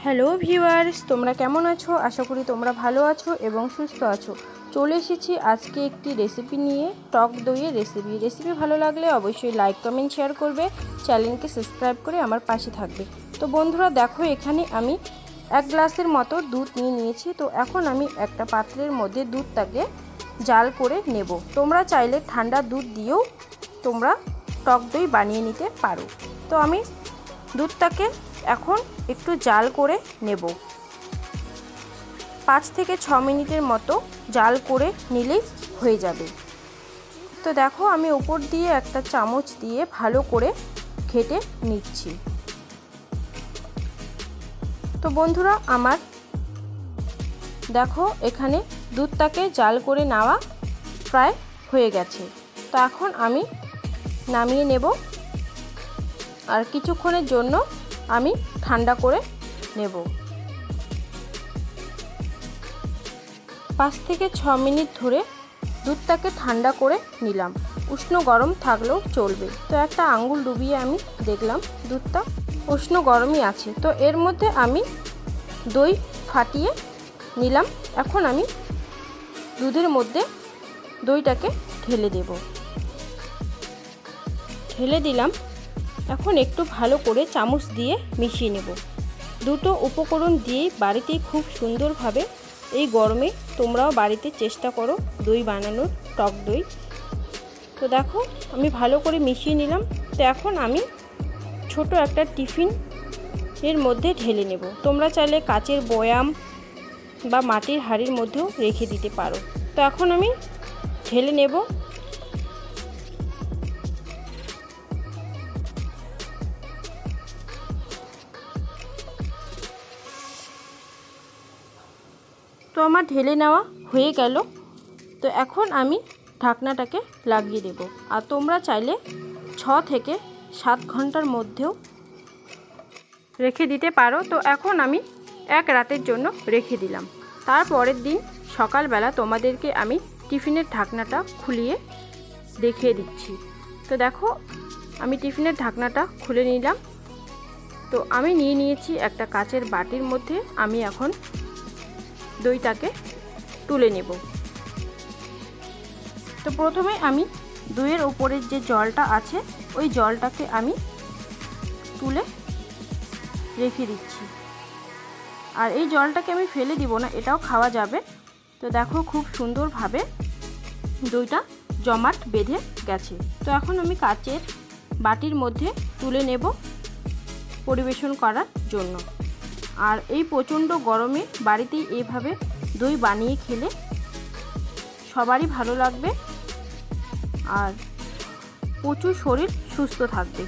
Hello viewers, তোমরা কেমন আছো? আশা করি তোমরা ভালো আছো এবং সুস্থ আছো। চলে এসেছি আজকে একটি রেসিপি নিয়ে, টক দইয়ের রেসিপি ভালো লাগলে অবশ্যই লাইক কমেন্ট শেয়ার করবে, চ্যানেলকে সাবস্ক্রাইব করে আমার পাশে থাকবে। তো বন্ধুরা দেখো, এখানে আমি 1 গ্লাসের মতো দুধ নিয়েছি। তো এখন আমি একটা পাত্রের মধ্যে দুধটাকে জাল করে নেব। তোমরা চাইলে ঠান্ডা দুধ দিয়েও তোমরা টক দই বানিয়ে নিতে পারো। তো আমি দুধটাকে এখন একটু জাল করে নেব। 5 থেকে 6 মিনিটের মতো জাল করে নিলেই হয়ে যাবে। তো দেখো, আমি উপর দিয়ে একটা চামচ দিয়ে ভালো করে ঘেটে নিচ্ছি। তো বন্ধুরা, আমার দেখো এখানে দুধটাকে জাল করে নেওয়া প্রায় হয়ে গেছে। তো এখন আমি নামিয়ে নেব আর কিছুক্ষণের জন্য আমি ঠান্ডা করে নেব। 5 থেকে 6 মিনিট ধরে দুধটাকে ঠান্ডা করে নিলাম। উষ্ণ গরম থাকলেও চলবে। তো একটা আঙ্গুল ডুবিয়ে আমি দেখলাম দুধটা উষ্ণ গরমই আছে। তো এর মধ্যে আমি দই ফাটিয়ে নিলাম। এখন আমি দুধের মধ্যে দইটাকে ঢেলে দেব। ঢেলে দিলাম। এখন একটু ভালো করে চামচ দিয়ে মিশিয়ে নেব। দুটো উপকরণ দিয়েই বাড়িতেই খুব সুন্দরভাবে এই গরমে তোমরাও বাড়িতে চেষ্টা করো দই বানানোর, টক দই। তো দেখো, আমি ভালো করে মিশিয়ে নিলাম। তো এখন আমি ছোট একটা টিফিন এর মধ্যে ঢেলে নেব। তোমরা চাইলে কাচের বয়াম বা মাটির হাঁড়ির মধ্যেও রেখে দিতে পারো। তো এখন আমি ঢেলে নেব। তো আমার ঢেলে নেওয়া হয়ে গেল। তো এখন আমি ঢাকনাটাকে লাগিয়ে দেব। আর তোমরা চাইলে 6 থেকে 7 ঘন্টার মধ্যেও রেখে দিতে পারো। তো এখন আমি 1 রাতের জন্য রেখে দিলাম। তারপরের দিন সকালবেলা তোমাদেরকে আমি টিফিনের ঢাকনাটা খুলিয়ে দেখিয়ে দিচ্ছি। তো দেখো, আমি টিফিনের ঢাকনাটা খুলে নিলাম। তো আমি নিয়েছি একটা কাচের বাটির মধ্যে। আমি এখন দইটাকে তুলে নেব। তো প্রথমে আমি দইয়ের উপরের যে জলটা আছে ওই জলটাকে আমি তুলে রেখে দিচ্ছি। আর এই জলটাকে আমি ফেলে দিব না, এটাও খাওয়া যাবে। তো দেখো, খুব সুন্দরভাবে দইটা জমাট বেঁধে গেছে। তো এখন আমি কাচের বাটির মধ্যে তুলে নেব পরিবেশন করার জন্য। আর এই প্রচণ্ড গরমে বাড়িতেই এইভাবে দই বানিয়ে খেলে সবারই ভালো লাগবে আর প্রচুর শরীর সুস্থ থাকবে।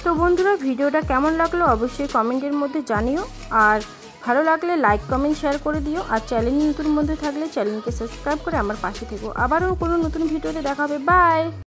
তো বন্ধুরা, ভিডিওটা কেমন লাগলো অবশ্যই কমেন্টের মধ্যে জানিও। আর ভালো লাগলে লাইক কমেন্ট শেয়ার করে দিও। আর চ্যানেল নতুন মধ্যে থাকলে চ্যানেলকে সাবস্ক্রাইব করে আমার পাশে থেকো। আবারও কোনো নতুন ভিডিওতে দেখা হবে। বাই।